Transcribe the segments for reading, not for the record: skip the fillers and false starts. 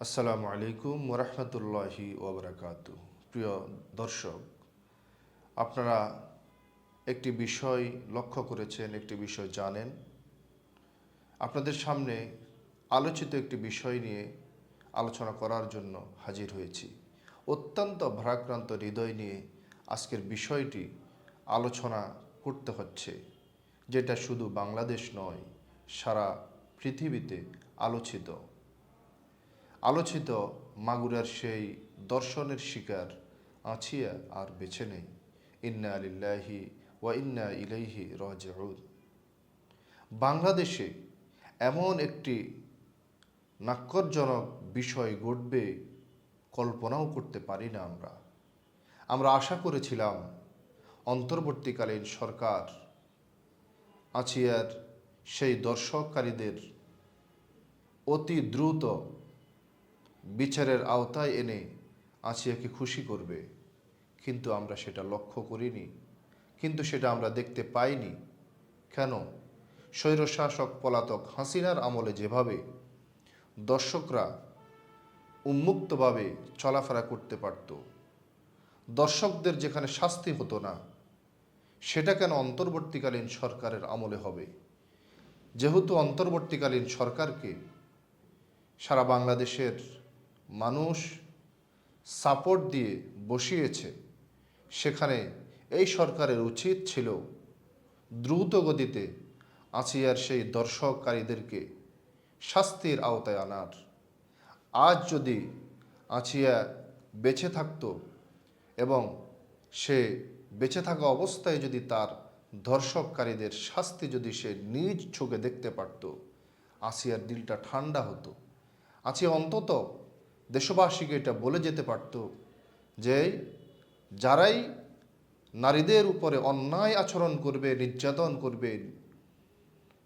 আসসালামু আলাইকুম ওরহমতুল্লাহি ওবরাকাতু। প্রিয় দর্শক, আপনারা একটি বিষয় লক্ষ্য করেছেন, একটি বিষয় জানেন। আপনাদের সামনে আলোচিত একটি বিষয় নিয়ে আলোচনা করার জন্য হাজির হয়েছি। অত্যন্ত ভারাক্রান্ত হৃদয় নিয়ে আজকের বিষয়টি আলোচনা করতে হচ্ছে, যেটা শুধু বাংলাদেশ নয়, সারা পৃথিবীতে আলোচিত। মাগুরার সেই দর্শনের শিকার আছিয়া আর বেছে নেই। ইন্না লিল্লাহি ওয়া ইন্না ইলাইহি রাজিউন। বাংলাদেশে এমন একটি নাক্করজনক বিষয় ঘটবে কল্পনাও করতে পারি না। আমরা আশা করেছিলাম অন্তর্বর্তীকালীন সরকার আছিয়ার সেই দর্শককারীদের অতি দ্রুত বিচারের আওতায় এনে আছিয়াকে খুশি করবে, কিন্তু আমরা সেটা লক্ষ্য করিনি, কিন্তু সেটা আমরা দেখতে পাইনি। কেন? স্বৈরশাসক পলাতক হাসিনার আমলে যেভাবে দর্শকরা উন্মুক্তভাবে চলাফেরা করতে পারত, দর্শকদের যেখানে শাস্তি হতো না, সেটা কেন অন্তর্বর্তীকালীন সরকারের আমলে হবে? যেহেতু অন্তর্বর্তীকালীন সরকারকে সারা বাংলাদেশের মানুষ সাপোর্ট দিয়ে বসিয়েছে, সেখানে এই সরকারের উচিত ছিল দ্রুত গতিতে আছিয়ার সেই দর্শককারীদেরকে শাস্তির আওতায় আনার। আজ যদি আছিয়া বেঁচে থাকতো এবং সে বেঁচে থাকা অবস্থায় যদি তার ধর্ষককারীদের শাস্তি যদি সে নিজ চোখে দেখতে পারত, আসিয়ার দিলটা ঠান্ডা হতো। আসিয়া অন্তত দেশবাসীকে এটা বলে যেতে পারত যে যারাই নারীদের উপরে অন্যায় আচরণ করবে, নির্যাতন করবে,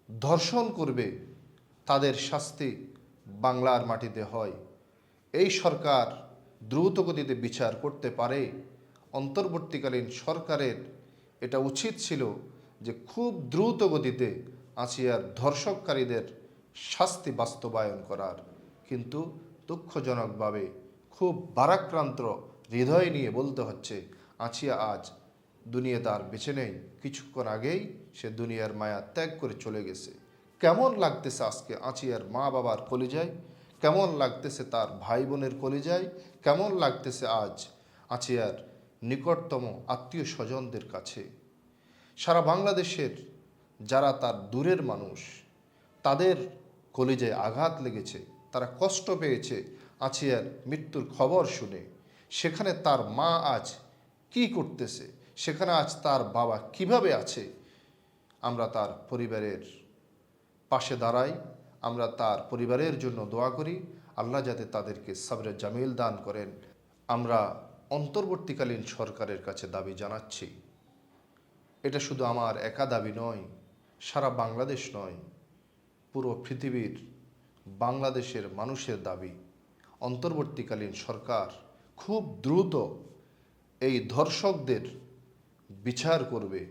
ধর্ষণ করবে, তাদের শাস্তি বাংলার মাটিতে হয়। এই সরকার দ্রুত গতিতে বিচার করতে পারে। অন্তর্বর্তীকালীন সরকারের এটা উচিত ছিল যে খুব দ্রুত গতিতে আছিয়ার ধর্ষককারীদের শাস্তি বাস্তবায়ন করার। কিন্তু দুঃখজনকভাবে খুব ভারাক্রান্ত হৃদয় নিয়ে বলতে হচ্ছে, আছিয়া আজ দুনিয়া তার বেঁচে নেই। কিছুক্ষণ আগেই সে দুনিয়ার মায়া ত্যাগ করে চলে গেছে। কেমন লাগতেছে আজকে আছিয়ার মা বাবার কলিজায়? কেমন লাগতেছে তার ভাই বোনের কলিজায়? কেমন লাগতেছে আজ আছিয়ার নিকটতম আত্মীয় স্বজনদের কাছে? সারা বাংলাদেশের যারা তার দূরের মানুষ, তাদের কলিজায় আঘাত লেগেছে, তারা কষ্ট পেয়েছে আছিয়ার মৃত্যুর খবর শুনে। সেখানে তার মা আজ কি করতেছে, সেখানে আজ তার বাবা কিভাবে আছে, আমরা তার পরিবারের পাশে দাঁড়াই। আমরা তার পরিবারের জন্য দোয়া করি, আল্লাহ যাতে তাদেরকে সবরে জামিল দান করেন। আমরা অন্তর্বর্তীকালীন সরকারের কাছে দাবি জানাচ্ছি, এটা শুধু আমার একা দাবি নয়, সারা বাংলাদেশ নয়, পুরো পৃথিবীর বাংলাদেশের মানুষের দাবি। অন্তর্বর্তীকালীন সরকার খুব দ্রুত এই ধর্ষকদের বিচার করবে,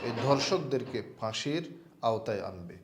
এই ধর্ষকদেরকে ফাঁসির আওতায় আনবে।